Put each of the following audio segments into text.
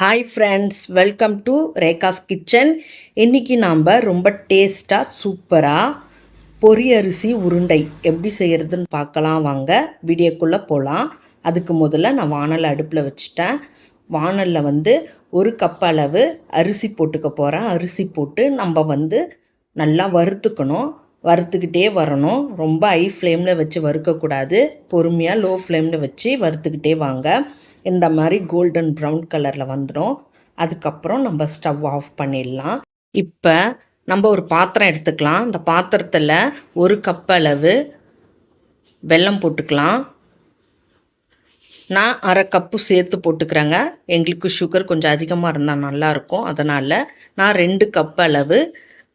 Hi friends, welcome to Rekha's kitchen. இன்றைக்கி நாம் ரொம்ப டேஸ்ட்டாக சூப்பராக பொரி அரிசி உருண்டை எப்படி செய்கிறதுன்னு பார்க்கலாம். வாங்க வீடியோக்குள்ளே போகலாம். அதுக்கு முதல்ல நான் வானல் அடுப்பில் வச்சுட்டேன். வானலில் ஒரு கப் அளவு அரிசி போட்டுக்க போகிறேன். அரிசி போட்டு நம்ம நல்லா வறுத்துக்கணும். வறுத்துக்கிட்டே வரணும். ரொம்ப ஹை ஃப்ளேமில் வச்சு வறுக்கக்கூடாது. பொறுமையாக லோ ஃப்ளேமில் வச்சு வறுத்துக்கிட்டே வாங்க. இந்த மாதிரி கோல்டன் ப்ரௌன் கலரில் வந்துடும். அதுக்கப்புறம் நம்ம ஸ்டவ் ஆஃப் பண்ணிடலாம். இப்போ நம்ம ஒரு பாத்திரம் எடுத்துக்கலாம். இந்த பாத்திரத்தில் ஒரு கப் அளவு வெல்லம் போட்டுக்கலாம். நான் அரை கப்பு சேர்த்து போட்டுக்கிறேங்க. எங்களுக்கு சுகர் கொஞ்சம் அதிகமாக இருந்தால் நல்லாயிருக்கும். அதனால் நான் 2 கப் அளவு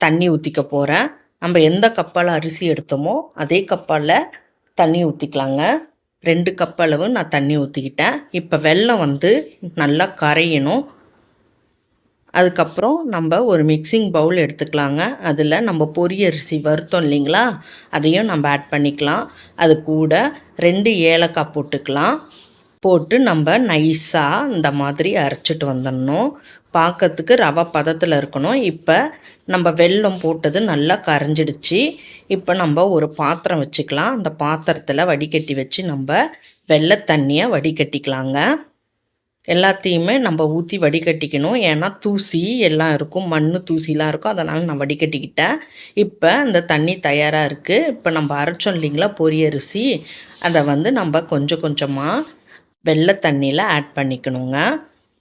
தண்ணி ஊற்றிக்க போகிறேன். நம்ம எந்த கப்பால் அரிசி எடுத்தோமோ அதே கப்பால் தண்ணி ஊற்றிக்கலாங்க. 2 கப் அளவு நான் தண்ணி ஊற்றிக்கிட்டேன். இப்போ வெல்லம் நல்லா கரையணும். அதுக்கப்புறம் நம்ம ஒரு மிக்சிங் பவுல் எடுத்துக்கலாங்க. அதில் நம்ம பொரி அரிசி வறுத்தோம் இல்லைங்களா, அதையும் நம்ம ஆட் பண்ணிக்கலாம். அது கூட 2 ஏலக்காய் போட்டுக்கலாம். போட்டு நம்ம நைஸாக இந்த மாதிரி அரைச்சிட்டு வந்துடணும். பார்க்கறதுக்கு ரவை பதத்தில் இருக்கணும். இப்போ நம்ம வெல்லம் போட்டது நல்லா கரைஞ்சிடுச்சு. இப்போ நம்ம ஒரு பாத்திரம் வச்சுக்கலாம். அந்த பாத்திரத்தில் வடிகட்டி வச்சு நம்ம வெள்ளை தண்ணியை வடிகட்டிக்கலாங்க. எல்லாத்தையுமே நம்ம ஊற்றி வடிகட்டிக்கணும். ஏன்னா தூசி எல்லாம் இருக்கும், மண் தூசிலாம் இருக்கும். அதனால் நான் வடிகட்டிக்கிட்டேன். இப்போ இந்த தண்ணி தயாராக இருக்குது. இப்போ நம்ம அரைச்சோம் இல்லைங்களா பொரி அரிசி, அதை நம்ம கொஞ்சம் கொஞ்சமாக வெள்ளை தண்ணியில் ஆட் பண்ணிக்கணுங்க.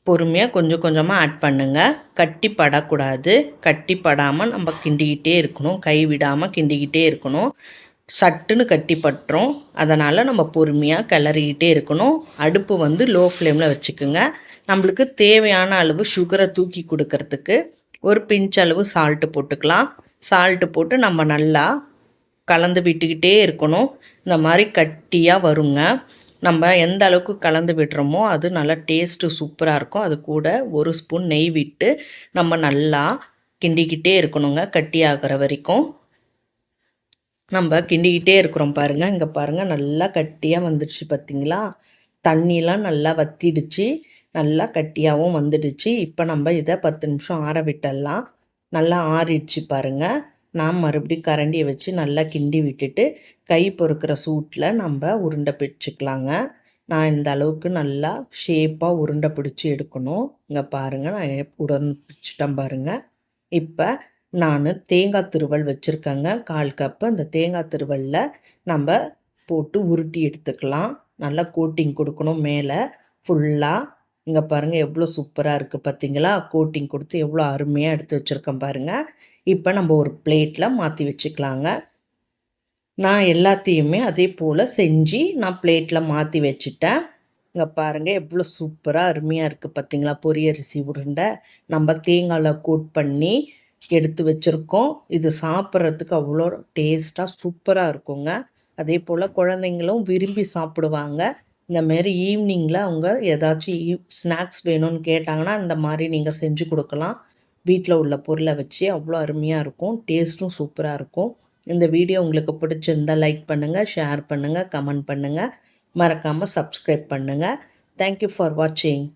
பொறுமையாக கொஞ்சம் கொஞ்சமாக ஆட் பண்ணுங்கள். கட்டி படக்கூடாது. கட்டி படாமல் நம்ம கிண்டிக்கிட்டே இருக்கணும். கை விடாமல் கிண்டிக்கிட்டே இருக்கணும். சட்டுன்னு கட்டி பட்டுரும். அதனால் நம்ம பொறுமையாக கிளறிக்கிட்டே இருக்கணும். அடுப்பு லோ ஃப்ளேமில் வச்சுக்குங்க. நம்மளுக்கு தேவையான அளவு சுகரை தூக்கி கொடுக்கறதுக்கு ஒரு பிஞ்ச் அளவு சால்ட்டு போட்டுக்கலாம். சால்ட்டு போட்டு நம்ம நல்லா கலந்து விட்டுக்கிட்டே இருக்கணும். இந்த மாதிரி கட்டியாக வருங்க. நம்ம எந்த அளவுக்கு கலந்து விடுறோமோ அது நல்லா டேஸ்ட்டு சூப்பராக இருக்கும். அது கூட ஒரு ஸ்பூன் நெய் விட்டு நம்ம நல்லா கிண்டிக்கிட்டே இருக்கணுங்க. கட்டி ஆகிற வரைக்கும் நம்ம கிண்டிக்கிட்டே இருக்கிறோம். பாருங்கள், இங்கே பாருங்கள், நல்லா கட்டியாக வந்துடுச்சு பார்த்திங்களா. தண்ணிலாம் நல்லா வற்றிடுச்சு, நல்லா கட்டியாகவும் வந்துடுச்சு. இப்போ நம்ம இதை 10 நிமிஷம் ஆற விட்டுடலாம். நல்லா ஆறிடுச்சு பாருங்கள். நான் மறுபடியும் கரண்டியை வச்சு நல்லா கிண்டி விட்டுட்டு கை பொறுக்கிற சூட்டில் நம்ம உருண்டை பிடிச்சிக்கலாங்க. நான் இந்த அளவுக்கு நல்லா ஷேப்பாக உருண்டை பிடிச்சி எடுக்கணும். இங்கே பாருங்கள், நான் உடனே பிடிச்சிட்டேன் பாருங்கள். இப்போ நான் தேங்காய் துருவல் வச்சுருக்கேங்க, 1/4 கப்பு. அந்த தேங்காய் துருவலில் நம்ம போட்டு உருட்டி எடுத்துக்கலாம். நல்லா கோட்டிங் கொடுக்கணும் மேலே ஃபுல்லாக. இங்கே பாருங்கள் எவ்வளோ சூப்பராக இருக்குது பார்த்திங்களா. கோட்டிங் கொடுத்து எவ்வளோ அருமையாக எடுத்து வச்சுருக்கேன் பாருங்கள். இப்போ நம்ம ஒரு பிளேட்டில் மாற்றி வச்சுக்கலாங்க. நான் எல்லாத்தையுமே அதே போல் செஞ்சு நான் பிளேட்டில் மாற்றி வச்சுட்டேன். இங்கே பாருங்கள் எவ்வளோ சூப்பராக அருமையாக இருக்குது பார்த்திங்களா. பொரி அரிசி உருண்டை நம்ம தேங்காயில் கோட் பண்ணி எடுத்து வச்சுருக்கோம். இது சாப்பிட்றதுக்கு அவ்வளோ டேஸ்ட்டாக சூப்பராக இருக்குங்க. அதே போல் குழந்தைங்களும் விரும்பி சாப்பிடுவாங்க. இந்தமாரி ஈவினிங்கில் அவங்க ஏதாச்சும் ஸ்நாக்ஸ் வேணும்னு கேட்டாங்கன்னா இந்த மாதிரி நீங்கள் செஞ்சு கொடுக்கலாம். வீட்டில் உள்ள பொருளை வச்சு அவ்வளோ அருமையாக இருக்கும். டேஸ்ட்டும் சூப்பராக இருக்கும். இந்த வீடியோ உங்களுக்கு பிடிச்சிருந்தால் லைக் பண்ணுங்கள், ஷேர் பண்ணுங்கள், கமெண்ட் பண்ணுங்கள். மறக்காமல் சப்ஸ்கிரைப் பண்ணுங்கள். தேங்க்யூ ஃபார் வாட்சிங்.